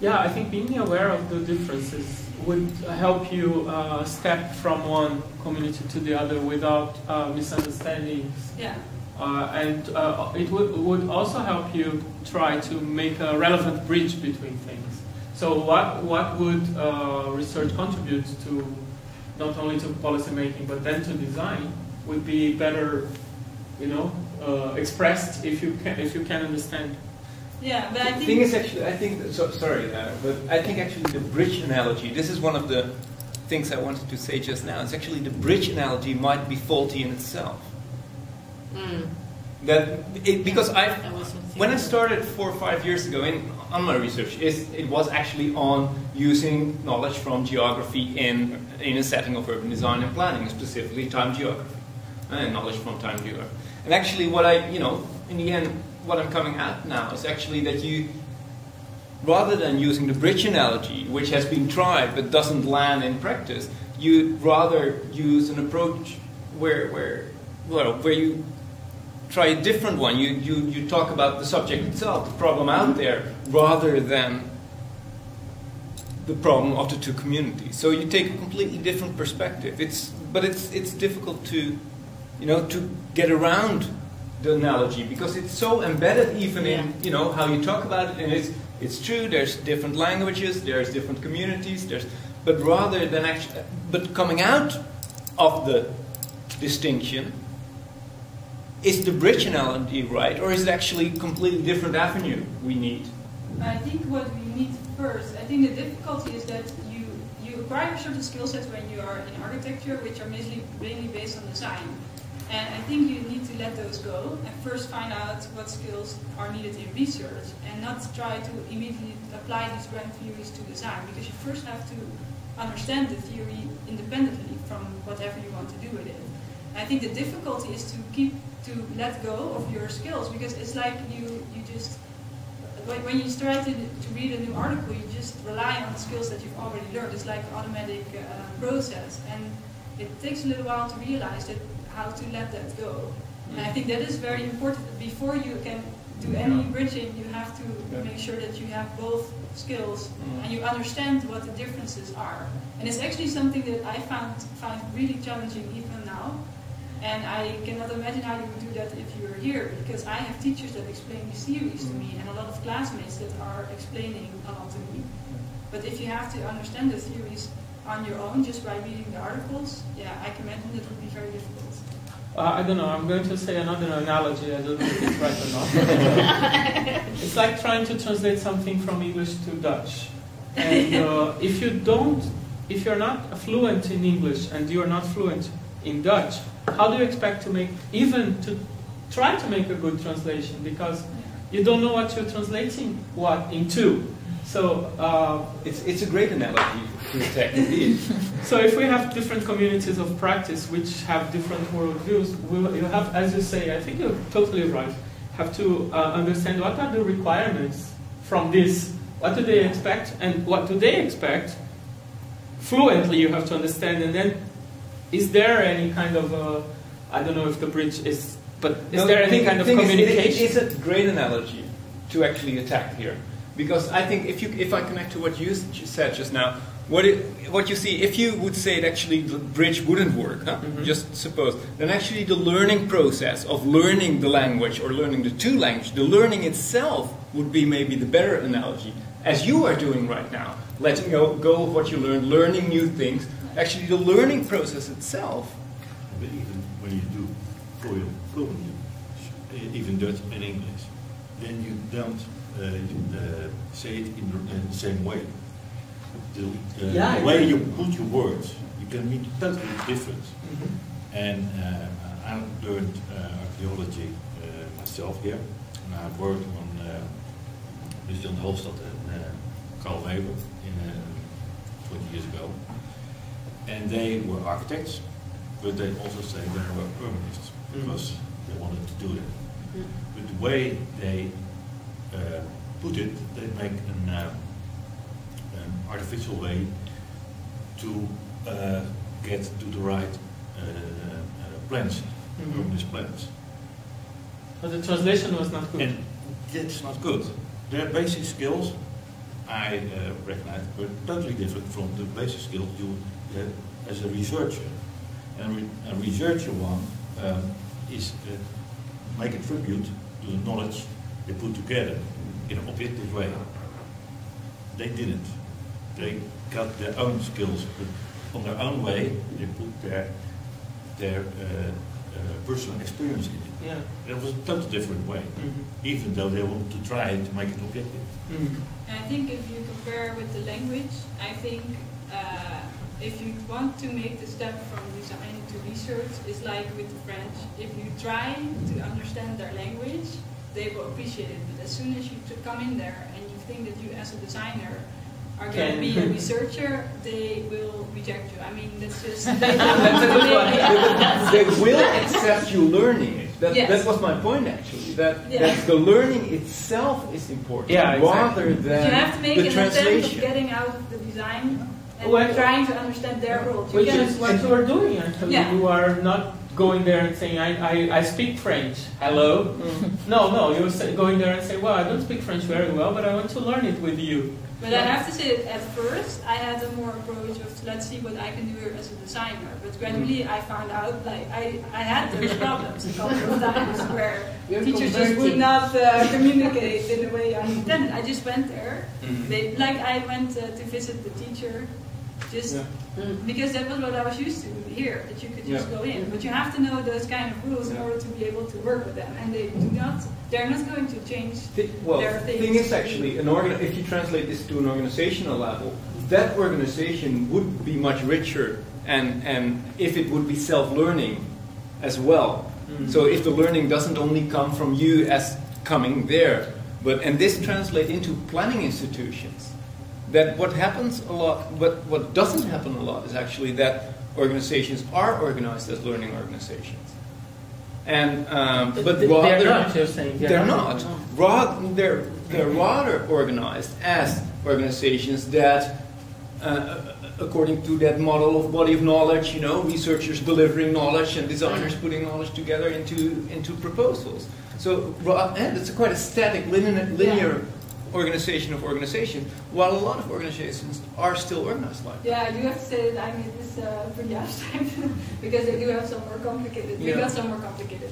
Yeah, I think being aware of the differences would help you step from one community to the other without misunderstandings. Yeah. And it would also help you try to make a relevant bridge between things. So what would research contribute to, not only to policy making, but then to design, would be better, you know, expressed if you can understand. Yeah, but I think the thing is actually, I think, but I think actually the bridge analogy, this is one of the things I wanted to say just now, is actually the bridge analogy might be faulty in itself. Because when I started 4 or 5 years ago on my research, it was actually on using knowledge from geography in a setting of urban design and planning, specifically time geography, and knowledge from time geography. And actually what in the end, what I'm coming at now is actually that you, rather than using the bridge analogy, which has been tried but doesn't land in practice, you rather use an approach where you try a different one. You talk about the subject itself, the problem out there, rather than the problem of the two communities. So you take a completely different perspective. It's difficult to get around the analogy because it's so embedded even in how you talk about it. And it's true. There's different languages. There's different communities. But rather than coming out of the distinction. Is the bridge analogy right, or is it actually a completely different avenue we need? I think what we need first, I think the difficulty is that you acquire certain skill sets when you are in architecture, which are mainly based on design. And I think you need to let those go and first find out what skills are needed in research and not try to immediately apply these grand theories to design, because you first have to understand the theory independently from whatever you want to do with it. And I think the difficulty is to let go of your skills, because it's like you just, when you start to read a new article, you just rely on the skills that you've already learned. It's like an automatic process, and it takes a little while to realize that how to let that go. And I think that is very important. Before you can do any bridging, you have to make sure that you have both skills and you understand what the differences are. And it's actually something that I find really challenging even now. And I cannot imagine how you would do that if you're here, because I have teachers that explain these theories to me and a lot of classmates that are explaining a lot to me. But if you have to understand the theories on your own just by reading the articles, I can imagine that would be very difficult. I don't know, I'm going to say another analogy, I don't know if it's right or not. It's like trying to translate something from English to Dutch. And if you're not fluent in English and you're not fluent in Dutch, how do you expect to try to make a good translation? Because you don't know what you're translating into. So it's a great analogy to attack indeed. So if we have different communities of practice which have different worldviews, you have, as you say, I think you're totally right, have to understand what are the requirements from this, what do they expect, and what do they expect. Fluently you have to understand, and then is there any kind of, I don't know if the bridge is, but is there any kind of communication? It's a great analogy to actually attack here. Because I think if I connect to what you said just now, what you see, if you would say that actually the bridge wouldn't work, just suppose, then actually the learning process of learning the language or learning the two languages, the learning itself would be maybe the better analogy, as you are doing right now, letting go of what you learned, learning new things. Actually, the learning process itself. But even when you do fluently, even Dutch and English, then you don't say it in the same way. The way you put your words, you can mean totally different. And I learned archaeology myself here, and I worked on University of Delft and Carl Weber 20 years ago. And they were architects, but they also say they were urbanists because they wanted to do that. But the way they put it, they make an artificial way to get to the right plans, urbanist plans. But the translation was not good. And that's not good. Their basic skills I recognize were totally different from the basic skills you have as a researcher. And a researcher one is make a tribute to the knowledge they put together in an objective way. They didn't. They got their own skills, but on their own way, they put their personal experience in it. Yeah. It was a totally different way, even though they wanted to try to make it objective. And I think if you compare with the language, I think if you want to make the step from design to research, it's like with the French. If you try to understand their language, they will appreciate it. But as soon as you come in there and you think that you as a designer are going to be a researcher, they will reject you. I mean, that's just... They will accept you learning it. That was my point, actually. That the learning itself is important, rather than you have to make the an translation. attempt of getting out of the design and trying to understand their world. Which is what you are doing, actually. Yeah. You are not going there and saying, I speak French. Hello? No, you're going there and say, well, I don't speak French very well, but I want to learn it with you. But I have to say that at first I had a more approach of let's see what I can do as a designer. But gradually I found out like I had those problems a couple of times where teachers just would not communicate in the way I intended. I just went there. I went to visit the teacher just because that was what I was used to here, that you could just go in. But you have to know those kind of rules in order to be able to work with them. And they're not going to change their things. The thing is actually, if you translate this to an organizational level, that organization would be much richer and if it would be self-learning as well. So if the learning doesn't only come from you as coming there, and this translates into planning institutions. That what happens a lot, what doesn't happen a lot is actually that organizations are organized as learning organizations. And but they're rather, not, you're saying. They're not. They're rather organized as organizations that, according to that model of body of knowledge, researchers delivering knowledge and designers putting knowledge together into proposals. So and it's quite a static, linear organization of organizations, while a lot of organizations are still organized like that. Yeah, I do have to say that I made this pretty abstract because they do have some more complicated. They got some more complicated.